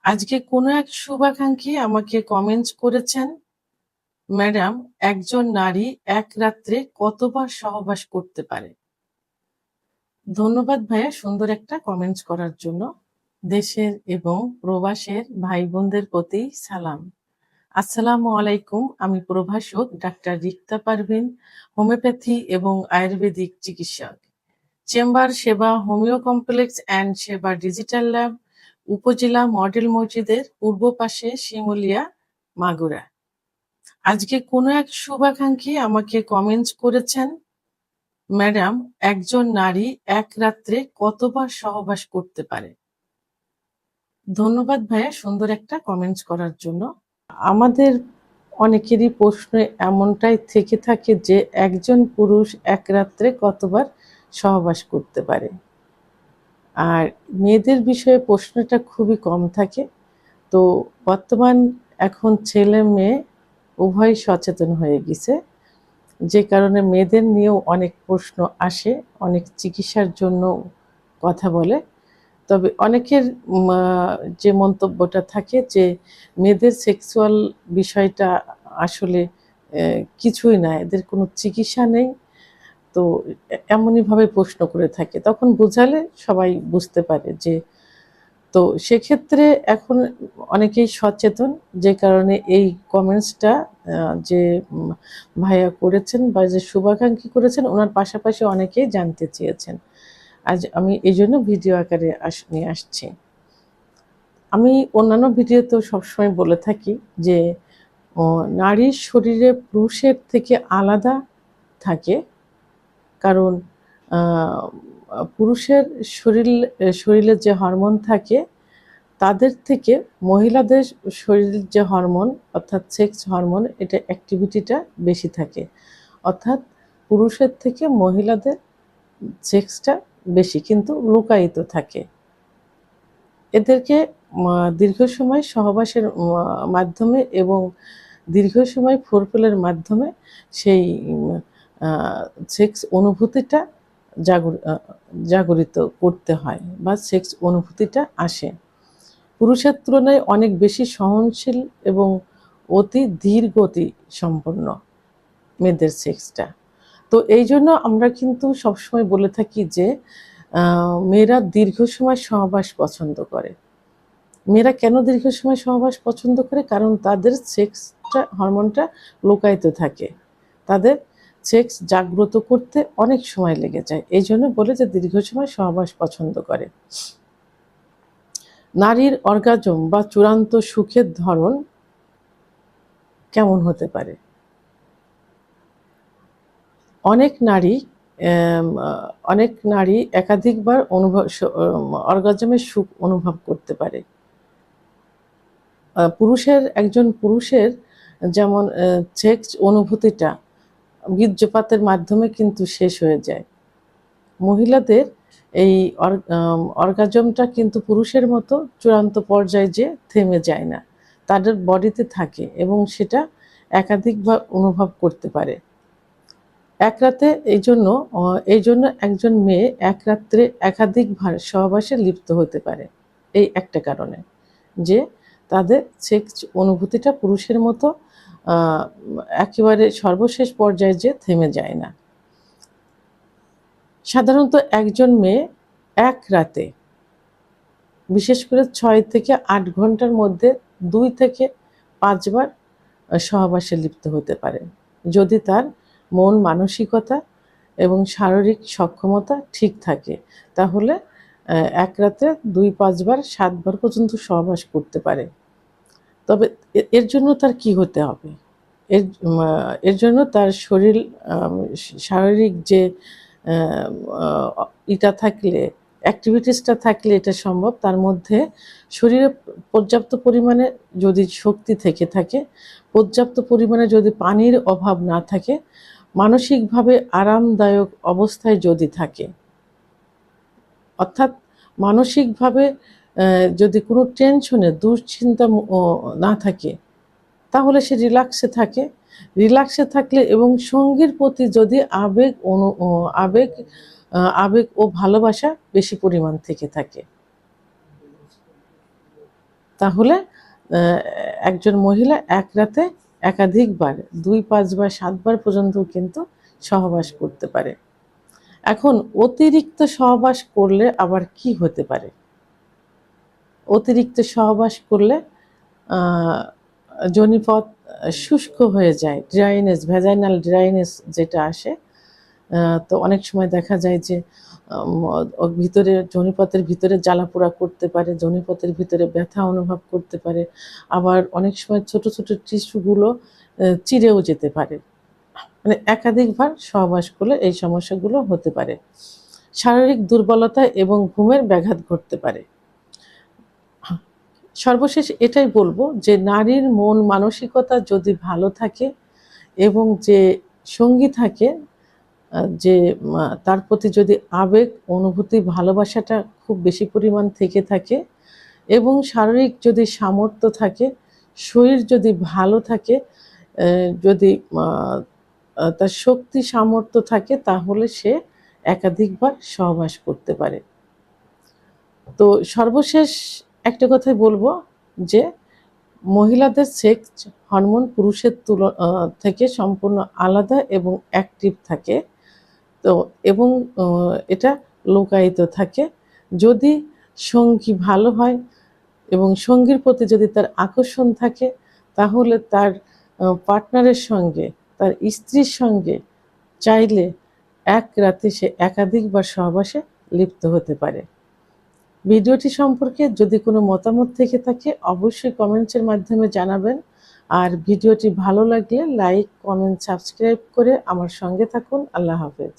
আজকে কোনো এক শুভাকাঙ্ক্ষী আমাকে কমেন্টস করেছেন, ম্যাডাম, একজন নারী এক রাত্রে কতবার সহবাস করতে পারে? ধন্যবাদ ভাইয়া সুন্দর একটা কমেন্টস করার জন্য। দেশের এবং প্রবাসের ভাই বোনদের প্রতি সালাম। আসসালামু আলাইকুম। আমি প্রভাষক ডাক্তার রিক্তা পারভিন, হোমিওপ্যাথি এবং আয়ুর্বেদিক চিকিৎসক। চেম্বার সেবা হোমিও কমপ্লেক্স অ্যান্ড সেবা ডিজিটাল ল্যাব, উপজেলা মডেল মসজিদের পূর্ব পাশে, শিমুলিয়া, মাগুরা। আজকে কোনো এক শুভাকাঙ্ক্ষী আমাকে কমেন্টস করেছেন, ম্যাডাম, একজন নারী এক রাত্রে কতবার সহবাস করতে পারে? ধন্যবাদ ভাইয়া সুন্দর একটা কমেন্টস করার জন্য। আমাদের অনেকেরই প্রশ্ন এমনটাই থেকে থাকে যে একজন পুরুষ এক রাত্রে কতবার সহবাস করতে পারে। আর মেয়েদের বিষয়ে প্রশ্নটা খুবই কম থাকে। তো বর্তমান এখন ছেলে মেয়ে উভয় সচেতন হয়ে গেছে, যে কারণে মেয়েদের নিয়েও অনেক প্রশ্ন আসে, অনেক চিকিৎসার জন্য কথা বলে। তবে অনেকের যে মন্তব্যটা থাকে যে মেয়েদের সেক্সুয়াল বিষয়টা আসলে কিছুই না, এদের কোনো চিকিৎসা নেই। তো এমনইভাবে প্রশ্ন করে থাকে, তখন বোঝালে সবাই বুঝতে পারে যে, তো সেক্ষেত্রে এখন অনেকেই সচেতন, যে কারণে এই কমেন্টসটা যে ভাইয়া করেছেন বা যে শুভাকাঙ্ক্ষী করেছেন, ওনার পাশাপাশি অনেকেই জানতে চেয়েছেন। আজ আমি এই জন্য ভিডিও আকারে নিয়ে আসছি। আমি অন্যান্য ভিডিওতেও সবসময় বলে থাকি যে নারীর শরীরে পুরুষের থেকে আলাদা থাকে, কারণ পুরুষের শরীরে যে হরমোন থাকে তাদের থেকে মহিলাদের শরীরের যে হরমোন অর্থাৎ সেক্স হরমোন, এটা অ্যাক্টিভিটিটা বেশি থাকে। অর্থাৎ পুরুষের থেকে মহিলাদের সেক্সটা বেশি, কিন্তু লুকায়িত থাকে। এদেরকে দীর্ঘ সময় সহবাসের মাধ্যমে এবং দীর্ঘ সময় ফোরপ্লের মাধ্যমে সেই সেক্স অনুভূতিটা জাগরিত করতে হয় বা সেক্স অনুভূতিটা আসে। পুরুষের তুলনায় অনেক বেশি সহনশীল এবং অতি ধীর গতি সম্পন্ন মেয়েদের সেক্সটা। তো এই জন্য আমরা কিন্তু সবসময় বলে থাকি যে মেয়েরা দীর্ঘ সময় সহবাস পছন্দ করে। মেয়েরা কেন দীর্ঘ সময় সহবাস পছন্দ করে? কারণ তাদের সেক্সটা হরমোনটা লুকায়িত থাকে, তাদের সেক্স জাগ্রত করতে অনেক সময় লেগে যায়। এই জন্য বলে যে দীর্ঘ সময় সহবাস পছন্দ করে। নারীর অর্গাজম বা চূড়ান্ত সুখের ধরন কেমন হতে পারে? অনেক নারী একাধিকবার অর্গাজমের সুখ অনুভব করতে পারে। একজন পুরুষের যেমন সেক্স অনুভূতিটা বীর্যপাতের মাধ্যমে কিন্তু শেষ হয়ে যায়, মহিলাদের এই অর্গাজমটা কিন্তু পুরুষের মতো চূড়ান্ত পর্যায়ে যে থেমে যায় না, তাদের বডিতে থাকে এবং সেটা একাধিকবার অনুভব করতে পারে এক রাতে। এই জন্য একজন মেয়ে এক রাত্রে একাধিকবার সহবাসে লিপ্ত হতে পারে, এই একটা কারণে যে তাদের সেক্স অনুভূতিটা পুরুষের মতো একেবারে সর্বশেষ পর্যায়ে যে থেমে যায় না। সাধারণত একজন মেয়ে এক রাতে, বিশেষ করে 6 থেকে 8 ঘন্টার মধ্যে 2 থেকে 5 বার সহবাসে লিপ্ত হতে পারে, যদি তার মন মানসিকতা এবং শারীরিক সক্ষমতা ঠিক থাকে। তাহলে এক রাতে 2-5 বার 7 বার পর্যন্ত সহবাস করতে পারে। তবে এর জন্য তার কি হতে হবে? এর জন্য তার শারীরিক যে এটা থাকলে, অ্যাক্টিভিটিসটা থাকলে এটা সম্ভব। তার মধ্যে শরীরে পর্যাপ্ত পরিমাণে যদি শক্তি থেকে থাকে, পর্যাপ্ত পরিমাণে যদি পানির অভাব না থাকে, মানসিকভাবে আরামদায়ক অবস্থায় যদি থাকে, অর্থাৎ মানসিকভাবে যদি কোনো টেনশনে দুশ্চিন্তা না থাকে, তাহলে সে রিল্যাক্সে থাকলে এবং সঙ্গীর প্রতি যদি আবেগ ও ভালোবাসা বেশি পরিমাণ থেকে থাকে, তাহলে একজন মহিলা এক রাতে একাধিকবার 2, 5 বা 7 বার পর্যন্ত কিন্তু সহবাস করতে পারে। এখন অতিরিক্ত সহবাস করলে আবার কি হতে পারে? অতিরিক্ত সহবাস করলে যোনিপথ শুষ্ক হয়ে যায়, ড্রাইনেস, ভ্যাজাইনাল ড্রাইনেস যেটা আসে। তো অনেক সময় দেখা যায় যে ভিতরে যোনিপথের ভিতরে জ্বালাপোড়া করতে পারে, যোনিপথের ভিতরে ব্যথা অনুভব করতে পারে, আবার অনেক সময় ছোট ছোট টিস্যুগুলো চিরেও যেতে পারে। মানে একাধিকবার সহবাস করলে এই সমস্যাগুলো হতে পারে। শারীরিক দুর্বলতা এবং ঘুমের ব্যাঘাত ঘটতে পারে। সর্বশেষ এটাই বলবো যে নারীর মন মানসিকতা যদি ভালো থাকে এবং যে সঙ্গী থাকে, যে তার প্রতি যদি আবেগ, অনুভূতি, ভালোবাসাটা খুব বেশি পরিমাণ থেকে থাকে এবং শারীরিক যদি সামর্থ্য থাকে, শরীর যদি ভালো থাকে, যদি তার শক্তি সামর্থ্য থাকে, তাহলে সে একাধিকবার সহবাস করতে পারে। তো সর্বশেষ একটা কথাই বলবো যে মহিলাদের সেক্স হরমোন পুরুষের থেকে সম্পূর্ণ আলাদা এবং অ্যাক্টিভ থাকে। তো এবং এটা লুকায়িত থাকে। যদি সঙ্গী ভালো হয় এবং সঙ্গীর প্রতি যদি তার আকর্ষণ থাকে, তাহলে তার পার্টনারের সঙ্গে, তার স্ত্রীর সঙ্গে চাইলে এক রাতে সে একাধিকবার সহবাসে লিপ্ত হতে পারে। ভিডিওটি সম্পর্কে যদি কোনো মতামত থেকে থাকে অবশ্যই কমেন্টসের মাধ্যমে জানাবেন। আর ভিডিওটি ভালো লাগলে লাইক, কমেন্ট, সাবস্ক্রাইব করে আমার সঙ্গে থাকুন। আল্লাহ হাফেজ।